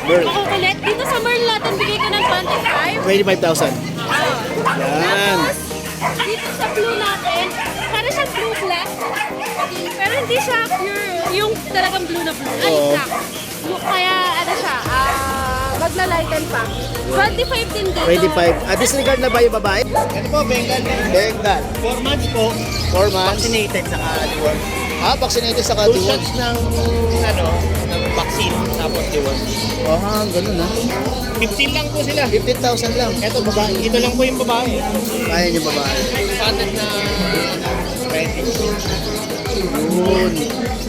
Merl. Makukulit. Dito sa Merl natin, bigay ko ng 25. 25,000. Yan. Tapos, dito sa blue natin, para siyang blue black. Pero hindi siya pure, yung talagang blue na blue. Ay, Oo. black. Kaya, ano siya, maglalighten pa. 25 din dito. 25. Disregard na ba yung babae? Ito po, Bengal. Bengal. 4 months po. 4 months. Vaccinated sa deworm. Vaccinated sa 2 katiwan. shots ng, ng vaccine. Tapos deworm. Ganun ha. 15 lang po sila. 15,000 lang. Ito, babae. Ito lang po yung babae. Kaya yung babae. Standard na 20. Yun.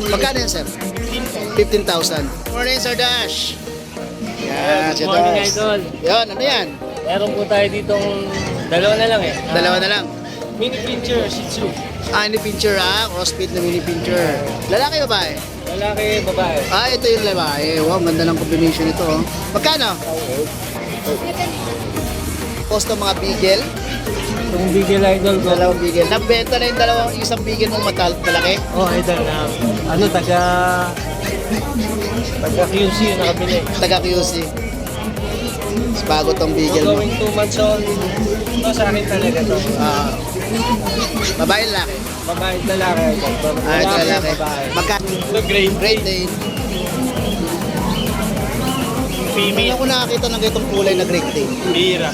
Magkano yan, sir? 15 po. 15,000. Morning, Sir Dash. Yan, si Good morning, Dash. Idol. Yan, ano yan? Meron po tayo ditong dalawa na lang eh. Dalawa na lang. Mini pincher, Shih Tzu. Mini pincher crossfit na mini pincher. Lalaki babae? Lalaki, babae. Ito yung lalaki. Wow, ganda ng combination ito. Magkano? Cost ng mga beagle. Itong Bigel Idol ko. Dalawang beagle. Nabenta na yung isang beagle mong malaki. Oh, Idol na. Ano, taga QC yung nakabili. Taga QC. Mas bago tong beagle mo. Going 2 months old. Ito sa akin talaga to. Babae lalaki. Babae at lalaki. Idol. Ito lalaki. Babae. Magkano? Ito grade. Great day. Hindi ako nakakita ng itong kulay na great day. Bira.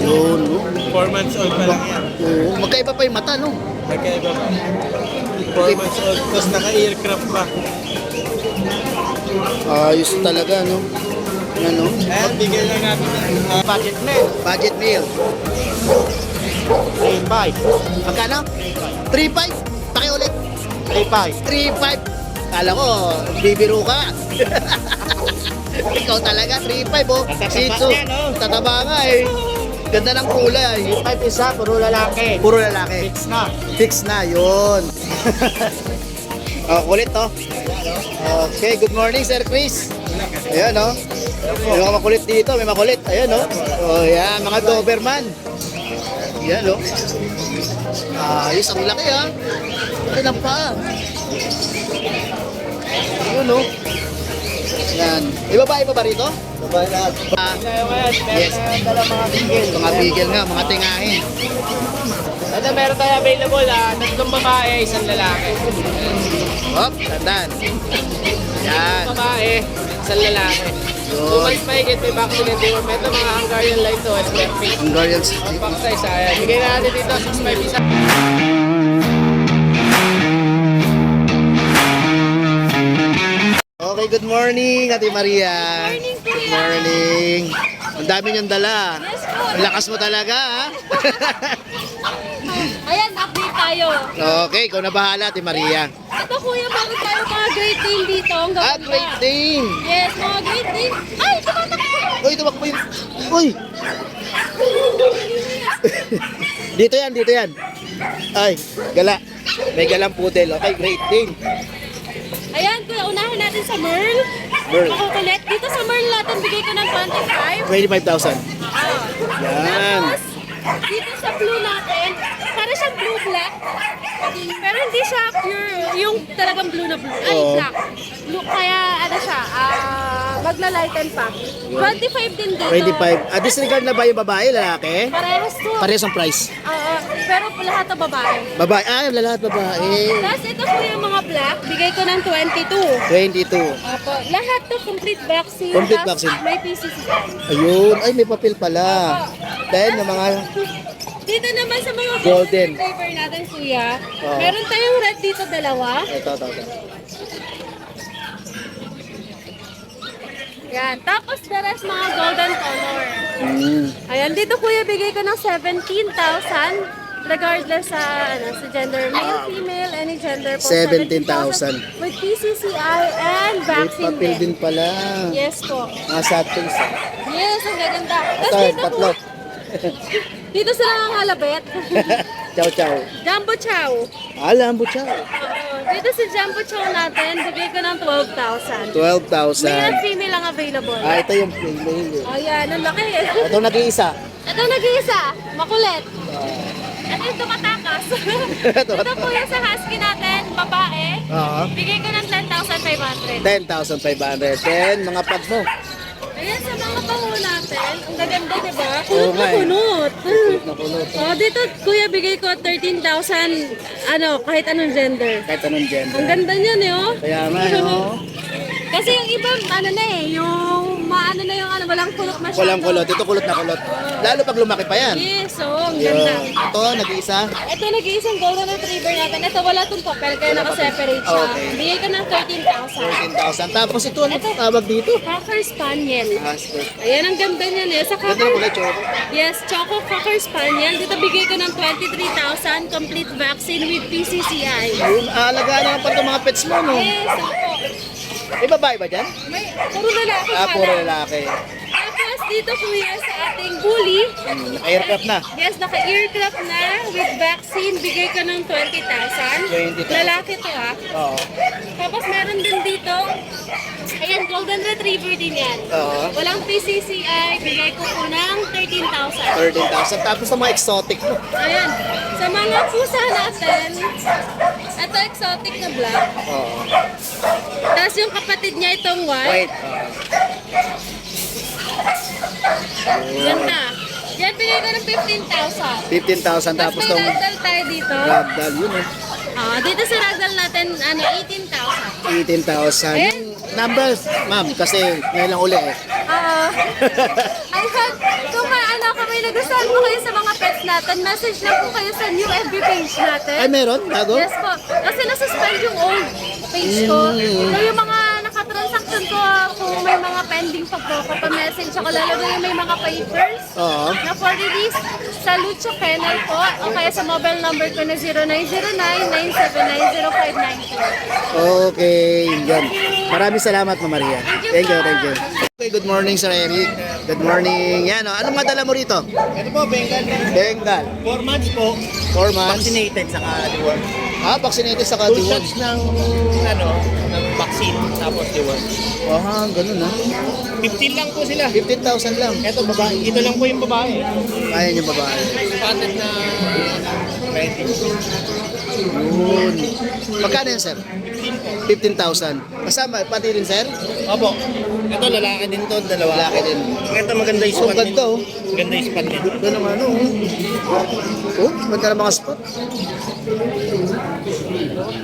Yun, no? 4 months old pa lang yan. Oo, magkaiba pa yung mata, no? Magkaiba pa. 4 months old. Tapos naka-aircraft pa. Ayos talaga, no? Yan, no? Ayan, bigyan lang natin ng budget meal. Budget meal. 3.5. Magkano? 3.5? Pakiulit. 3.5. 3.5. Kala ko, bibiro ka. Ikaw talaga, 3.5, oh. Shih Tzu. yan, oh. Tataba nga, eh. Ganda ng kulay. 5 isa, puro lalaki. Puro lalaki. Fix na. Fix na, yun. Kulit, to. Okay, good morning, Sir Chris. Ayan, no? May mga makulit dito, may makulit. Ayan, no? Oh, yan, mga Doberman. Yan, no? Ayos, ang laki, ha? Laki ng paa. Yun, no? Yan. May babae pa ba rito? Babae lahat. Yes. Dala mga bigel. Mga bigel nga, mga tingahin. Ano, meron tayo available tatlong babae, isang lalaki. Hop, tandaan. Yan. Babae, isang lalaki. 2 Yun. months pa higit, may vaccine and deworm. Ito mga Hungarian light to, SPF. Hungarian Pack size, ayan. Bigay natin dito, 6.5 isa. Okay, good morning, Ate Maria. Morning, Kuya. Good morning. Ang dami niyong dala. Yes po. Ang lakas mo talaga, ha? Ayan, update tayo. Okay, ikaw na bahala, Ate Maria. Ito kuya, bakit tayo mga great team dito? Ang gaganda. Great Dane. Yes, mga great team. Ay, tumatakbo. Uy, tumakbo yun. Uy! Dito yan, dito yan. Ay, gala. May galang pudel. Okay, Great Dane. Ayan, kuya, unahin natin sa Merl. Merl. Makukulit. Dito sa Merl natin, bigay ko ng 25. 25,000. Yan. Tapos, dito sa blue natin, para siyang blue black. Pero hindi siya pure, yung talagang blue na blue. Ay, Oo. black. Blue, kaya ano siya, maglalighten pa. 25 din dito. 25. Disregard na ba yung babae, lalaki? Parehas to. Parehas ang price. Pero lahat ng babae. Babae, lahat babae. Tapos ito po yung mga black, bigay ko ng 22. 22. Opo, lahat to complete vaccine. Complete Tapos vaccine. may PCC. Ayun, ay may papel pala. Dahil ng mga Dito naman sa mga Golden. flavor natin, kuya. Oo. Meron tayong red dito, dalawa. ito. Yan. Tapos the rest mga golden color. Mm. Ayan, dito kuya, bigay ko ng 17,000. Regardless sa gender, male, female, any gender po. 17,000. With PCCI and May vaccine papel din pala. Yes po. Mga sattles. Yes, ang gaganda. Ito, Tapos dito tatlo. po, dito sila ang halabet. Ciao, ciao. Jumbo Chow. Alam mo, ciao. Dito si Jumbo Chow natin, bigay ko ng 12,000. 12,000. Male and female ang available. Ito yung female. Ayan, ang laki. Ito nag-iisa. Ito nag-iisa, makulit. Ito yung tumatakas. Ito po yung sa husky natin, babae. Oo. Bigay ko ng 10,500. 10,500. 10,500. Then, mga pad mo. Ayan, sa mga pango natin, ang gaganda, di ba? Oo Kulot nga na eh. kulot. Na kulot. Oh, dito, kuya, bigay ko 13,000, kahit anong gender. Kahit anong gender. Ang ganda niyan, eh, oh. Kaya nga, no? Kasi yung iba, walang kulot masyado. Walang kulot. Ito kulot na kulot. Lalo pag lumaki pa yan. Yes, ang ganda. Ito, nag-iisa. Ito, nag-iisang golden retriever natin. Ito, wala itong papel, kaya nakaseparate siya. Okay. Bigay ko ng 13,000. 13,000. Tapos ito, ano tawag dito? Cocker Spaniel. Aster. Ayan, ang ganda niyan eh. Sa Ganda ng Cocker, kulay, Choco. yes, Choco Cocker Spaniel. Dito bigay ko ng 23,000 complete vaccine with PCCI. Yun, alagaan naman pa itong mga pets mo, no? Yes, ako. May babae ba dyan? May, puro lalaki Puro pala. lalaki. Tapos dito kuya sa ating bully. Naka-aircraft na. Yes, naka-earcraft na with vaccine. Bigay ko ng 20,000. 20,000. Lalaki to ha. Oo. Tapos meron din dito. Ayan, golden retriever din yan. Oo. Walang PCCI. Bigay ko po ng 13,000. 13,000. Tapos sa mga exotic mo. Ayan. Sa mga pusa natin, ito exotic na black. Oo. Tapos yung kapatid niya itong white. Wait. Ganda. Yan, bigay ko ng 15,000. 15,000. Tapos Tapos may itong ragdoll tayo dito. ragdoll. Yun, eh. Dito sa ragdoll natin, 18,000. 18,000. Eh? Yung numbers, ma'am, kasi ngayon lang uli eh. Oo. Ayun, kung kung may nagustuhan po kayo sa mga pets natin, message lang po kayo sa new FB page natin. Ay, meron? Bago? Yes po. Kasi nasuspend yung old page ko. So yung mga nakatransaction ko, kung may mga pending pa po, kapag-message ako, lalagay yung may mga papers Oo. na for release sa Lucho Kennel po, o kaya sa mobile number ko na 0909-979-0592. Okay, yan. Maraming salamat, Ma'am Maria. Thank you, Thank you. Okay, good morning, Sir Eric. Good morning. Yan, oh. Anong madala mo rito? Ito po, Bengal. Bengal. 4 months po. 4 months. Vaccinated sa deworm. Vaccinated sa 2 kadiwon. shots ng vaccine, tapos deworm. Ganun ha. 15 lang po sila. 15,000 lang. Ito babae. Ito lang po yung babae. Kaya niyo babae. Spotted na ready. Yun. Magkano yan, sir? 15 po. 15,000. Kasama, pati rin, sir? Opo. Ito lalaki din to, dalawa. Lalaki din. Ito maganda yung Oh, spot ganda, oh. Maganda yung spot nito. Ito naman, ano? Maganda ng mga spot.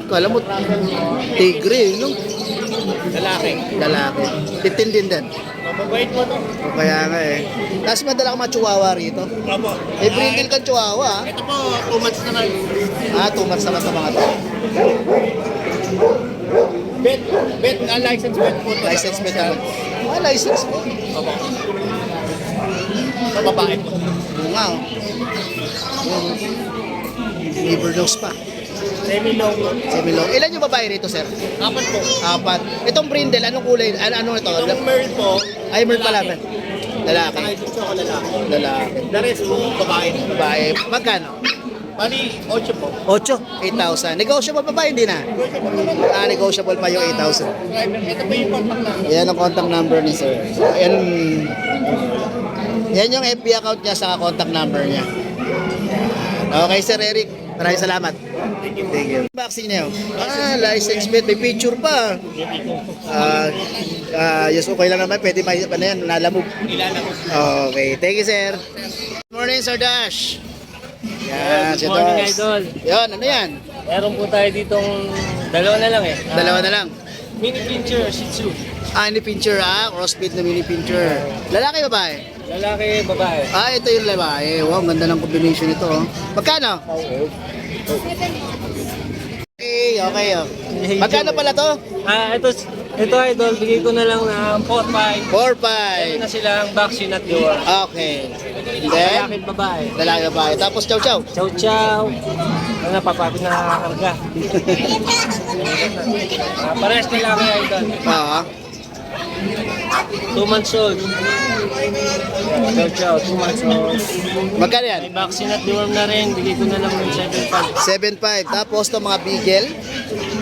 Kala mo, tigre, no? Lalaki. Lalaki. 15 din din. Mabait po to. O kaya nga eh. Tapos madala ka mga chihuahua rito. Opo. Eh, brindle kang chihuahua, Ito po, 2 months naman. 2 months naman sa mga to. License bet po to. License mo naman. License mo. Opo. Sa babae po. Oo nga, oh. Liver nose pa. Semi-long po. Semilong. Ilan yung babae rito, sir? 4 po. 4. Itong brindle, anong kulay? Ano ito? Itong Merl po. Ay, Merl pala. lalaki. Lalaki. Saka ito ako lalaki. Lalaki. The rest po, babae. Babae. Magkano? Bali, 8 po. 8. 8,000. Negotiable pa ba? Hindi na. Negotiable pa yung 8,000. Ito po yung contact namin. Yan ang contact number ni sir. Yan yung FB account niya sa contact number niya. Okay, Sir Eric. Maraming salamat. Thank you. Vaccine niyo. License plate. May picture pa. Yes, okay lang naman. Pwede may ano yan, nalamog. Ilala ko. Okay. Thank you, sir. Good morning, Sir Dash. Yan, si Good morning, Dash. Idol. Yan, ano yan? Meron po tayo ditong dalawa na lang eh. Dalawa na lang. Mini pincher, Shih Tzu. Mini pincher crossbreed na mini pincher. Lalaki babae? Lalaki, babae. Ito yung babae. Wow, ganda ng combination nito. Magkano? Okay. Magkano pala to? Ito Idol, bigay ko na lang ng 4-5. 4-5. Meron na silang vaccine at door. Okay. Then, Lalaki, babae. lalaki babae. Tapos chow chow. Chow chow. Ano, papapit na nakakarga. Parehas na lang kaya Idol. 2 months old. Chow chow, 2 months old. Magkano yan? May vaccine at deworm na rin, bigay ko na lang ng 7.5. 7.5. Tapos to mga bigel.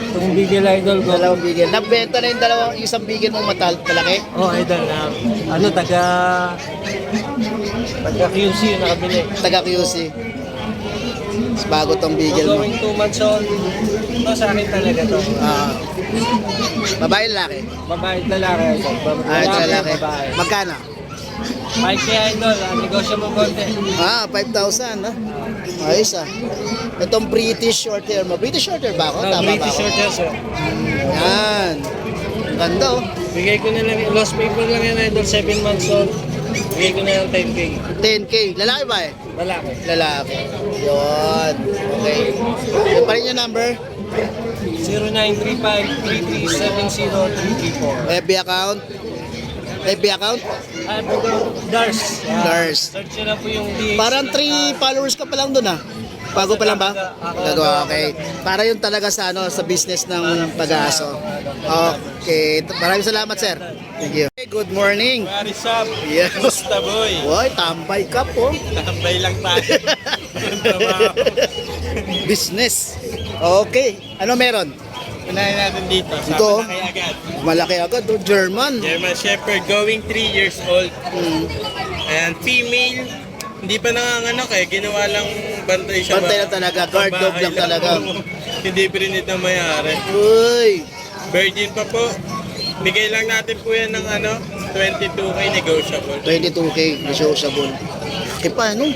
Itong bigel Idol ko. Dalawang bigel. Nagbenta na yung isang bigel mong malaki. Oh, Idol, taga QC yung nakabili. Taga QC. Mas bago tong bigel mo. Going 2 months old. Ito sa akin talaga to. Babae lalaki? Babae at lalaki. Ito lalaki. Babae. Magkano? 5K idol, negotiable konti. 5,000 ha? Ayos Itong British short hair mo. British short hair ba ako? Tama British ba ako? short hair, sir. Yan. Ganda Bigay ko na lang, lost paper lang yan idol, 7 months old. Bigay ko na lang 10K. 10K. Lalaki ba Lalaki. Lalaki. Yun. Okay. Yun pa rin yung number. 0935-3370-334. FB account. FB account. Dars. Dars. Search nyo na po yung DH. Parang 3 followers ka pa lang doon Bago pa lang ba? Gagawa, okay. Para yun talaga sa sa business ng pag-aaso. Okay. Maraming salamat, sir. Thank you. Hey, good morning. What is up? Yeah. Musta boy? Hoy, tambay ka po. Tambay lang tayo. Business. Okay. Ano meron? Unahin natin dito. Sa Ito. malaki agad. Malaki agad, German. German Shepherd going 3 years old. Ayan, female. Hindi pa nanganganak ginawa lang bantay siya. Bantay lang talaga, guard dog lang talaga. Hindi pinit na mayari. Uy. Virgin pa po. Bigay lang natin po yan ng 22k negotiable. 22K, negotiable. Paano?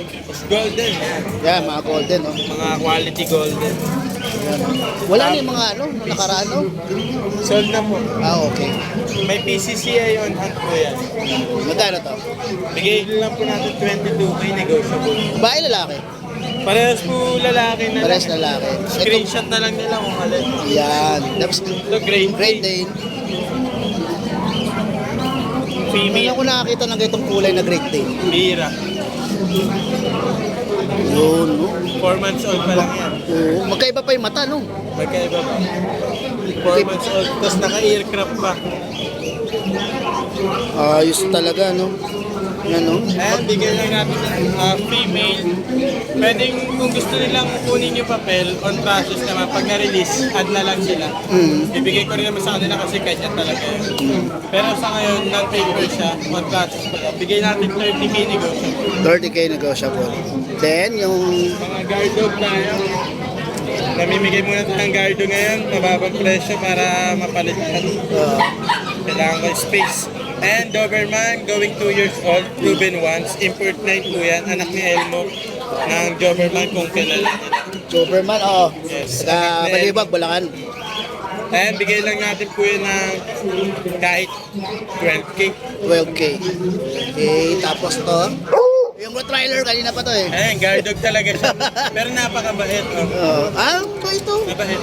Golden. Yan, mga golden, Mga quality golden. Yan. Wala na yung mga nakaraan, Sold na po. Okay. May PCCI on hand po yan. Magkano to? Bigay lang po natin 22k negotiable. Babae, lalaki? Parehas po lalaki na Pares lang. lalaki. Screenshot na lang nila kung alin. Yan. Tapos, Ito grade Great Dane. Ngayon female. ko nakakita ng ganitong kulay na Great Dane. Bira. Yun, 4 months old pa lang yan. Oo. Magkaiba pa yung mata, Magkaiba ba? 4 months old. Tapos naka-aircraft pa. Ayos talaga, Yan, Ayan, bigay lang natin female. Pwedeng kung gusto nilang kunin yung papel, on process naman. Pag na-release, add na lang sila. Bibigay ko rin naman sa kanila kasi kanya talaga yun. Pero sa ngayon, non-paper siya, on process pa. Bigay natin 30k negotiable. 30K negotiable. Then, yung Mga guard dog tayo. Namimigay muna tayo ng guard dog ngayon. Mababang presyo para mapalitan. Kailangan ko yung space. And Doberman, going 2 years old, proven once. Import 9 po yan. Anak ni Elmo ng Doberman kung kilala nila. Doberman, Yes. Saka Balibag, Bulacan. And bigay lang natin po yun ng kahit 12k. 12K. Okay, tapos to. Yung Rottweiler, kanina pa to Ayan, guard dog talaga siya. Pero napakabait. Ba ito? Mabait.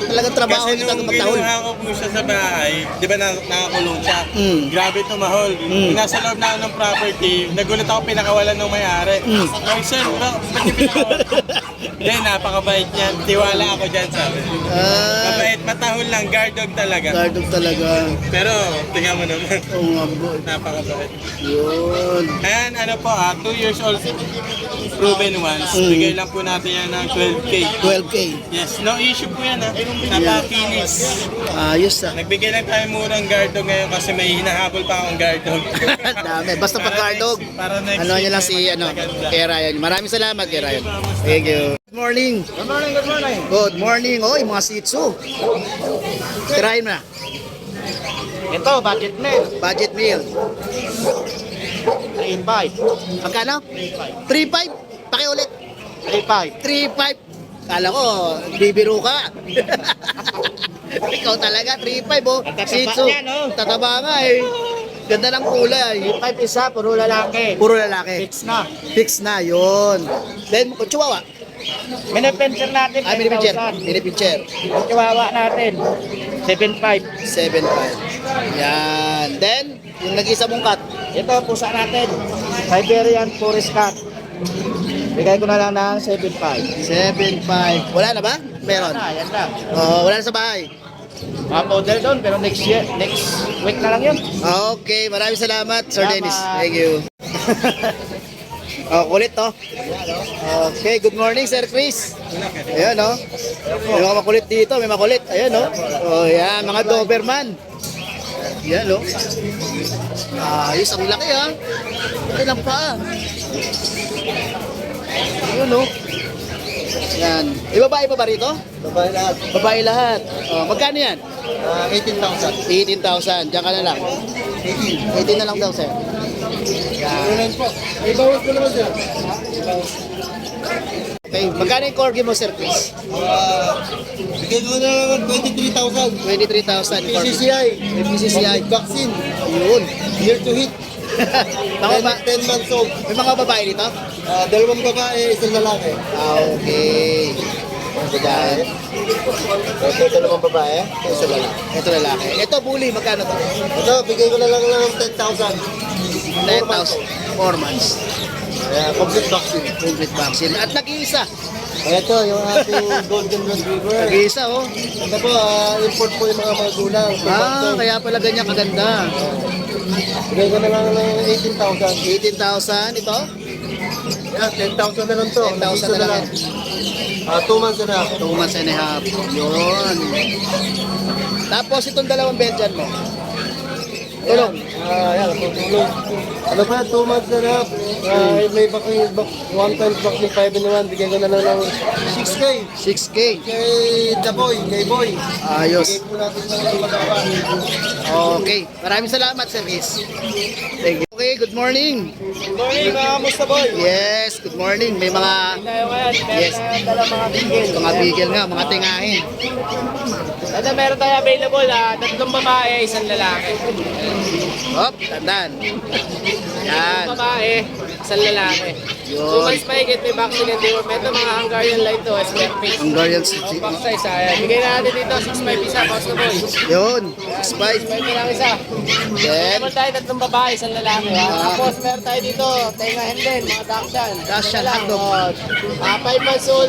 Talagang trabaho Kasi nito nung magtahol. kinuha ko po siya sa bahay, di ba nakakulong siya? Grabe tumahol. Nung nasa loob na ako ng property, nagulat ako pinakawalan ng may-ari. Ay sir, ba't yung pinakawalan? Hindi, napakabait niyan. Tiwala ako dyan sabi. Mabait, matahol lang, guard dog talaga. Gardog talaga. Pero, tingnan mo naman, Oo nga po. napakabait. Yun. Ayan, 2 years old, proven once. Bigay lang po natin yan ng 12k. 12K. Yes, no issue po yan Napakinis. Ayos Nagbigay lang tayo murang guard dog ngayon kasi may hinahabol pa akong guard dog. Dami. Basta pag Gardog. Para next Ano week niya lang may si maganda. kay Ryan. Maraming salamat kay Ryan. Thank you. Good morning. Good morning, good morning. Good morning. Oy, mga Shih Tzu. Tirahin mo na. Ito, budget meal. Budget meal. 3.5. Magkano? 3.5. Pakiulit. 3.5. 3.5. Kala ko, bibiro ka. Ikaw talaga, 3.5 Shih Tzu. yan, Tataba nga Ganda ng kulay. 3.5 isa, puro lalaki. Puro lalaki. Fix na. Fix na, yun. Then, Chihuahua. Minipincher natin, Ah, minipincher. 10,000. Minipincher. Yung Chihuahua natin, 7.5. 7.5. Yan. Then, yung nag-isa mong cut. Ito, pusa natin. Siberian Forest Cat. Bigay ko na lang ng 7.5. 7.5. Wala na ba? Meron. Yan na. Wala na sa bahay. Model doon, pero next week na lang yun. Okay, maraming salamat, Sir Salamat. Dennis. Thank you. Kulit to. Okay, good morning, Sir Chris. Ayan, May mga makulit dito, may makulit. Ayan, yan, mga Doberman. Yan, ayos, ang laki, Laki lang pa. Ayan, Yan. Babae pa ba rito? Babae lahat. Babae lahat. Oh, magkano yan? 18,000. 18,000. Diyan ka na lang. 18 na lang daw, sir. Yan po. May bawas ko naman sir. Okay, magkano yung corgi mo, Sir Chris? Bigyan mo na naman 23,000. 23,000 corgi. PCCI. May PCCI. Vaccine. Yun. Year to hit. Mga ba 10 months old. may mga babae dito? Dalawang babae, isang lalaki. Okay. Yan. Ito naman babae, isang lalaki. Ito lalaki. Ito bully, magkano to? Ito, bigay ko na lang ng 10,000. 10,000. 4 months. Complete vaccine. Complete vaccine. At nag-iisa. Ito, yung ating Golden Retriever. Nag-iisa, oh. Ito po, import po yung mga magulang. Kaya pala ganyan kaganda. Bigay ko na lang ng 18,000. 18,000 ito. Yan, 10,000 na lang to. 10,000 na lang. 2 months na. 2 months and a half. Yun. Tapos itong dalawang Belgian mo. Tulong. Yan, tutulong. Ano pa, 2 months na. May vaccine, one time vaccine 5 in 1. Bigay ko na lang ng 6K. 6K. Kay The Boy, kay Boy. Ayos. Bigay po natin ng pagkawa. Okay. Maraming salamat, Sir Chris. Thank you. Okay, good morning. Good morning, kamusta boy? Yes, good morning. May mga yes, Dala mga bigil. mga bigel nga, mga tingahin. Ito meron tayo available, 3 babae, 1 lalaki. Hop, tandaan. Yan. Babae, 1 lalaki. Yun. 2 months mahigit, may vaccine and deworm. Ito mga Hungarian light to, SPF face. Hungarian Box size, ayan. Bigay na natin dito, 6.5 isa, Costco boy. Yun. Spice. 6.5 lang isa. Then, Meron tayo 3 babae, 1 lalaki. Tapos meron tayo dito, tengahen din, mga Dachshund. Dachshund Ito lang, hotdog. 5 months old,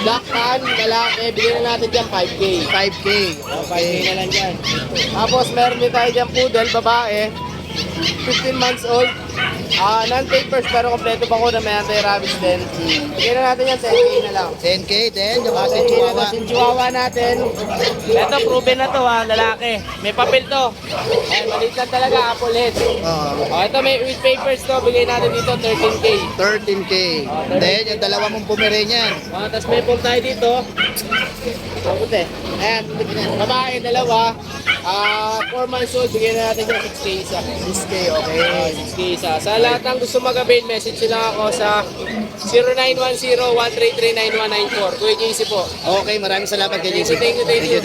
black tan, lalaki. Bigyan na natin dyan 5K. 5K. 5K na lang dyan. Tapos meron din tayo dyan poodle, babae. 15 months old. Non-papers pero kompleto pa ko na may anti-rabies din. Bigyan na natin yan, 10K na lang. 10K din. Yung mga 10K na chihuahua. lang, yung chihuahua natin. Ito, proven na to lalaki. May papel to. Ayan, maliit lang talaga, apple head. Oo. Ito may with papers to, bigay natin dito 13K. 13K. Then, yung dalawa mong Pomeranian. Tapos may pull tayo dito. Mabuti. Ayan, babae, dalawa. 4 months old, bigyan na natin yung 6K isa. 6K, okay. 6K isa. Sa lahat ng gusto mag-avail, message sila ako sa 0910-133-9194. Kuya JC po. Okay, maraming salamat kay JC. Thank you.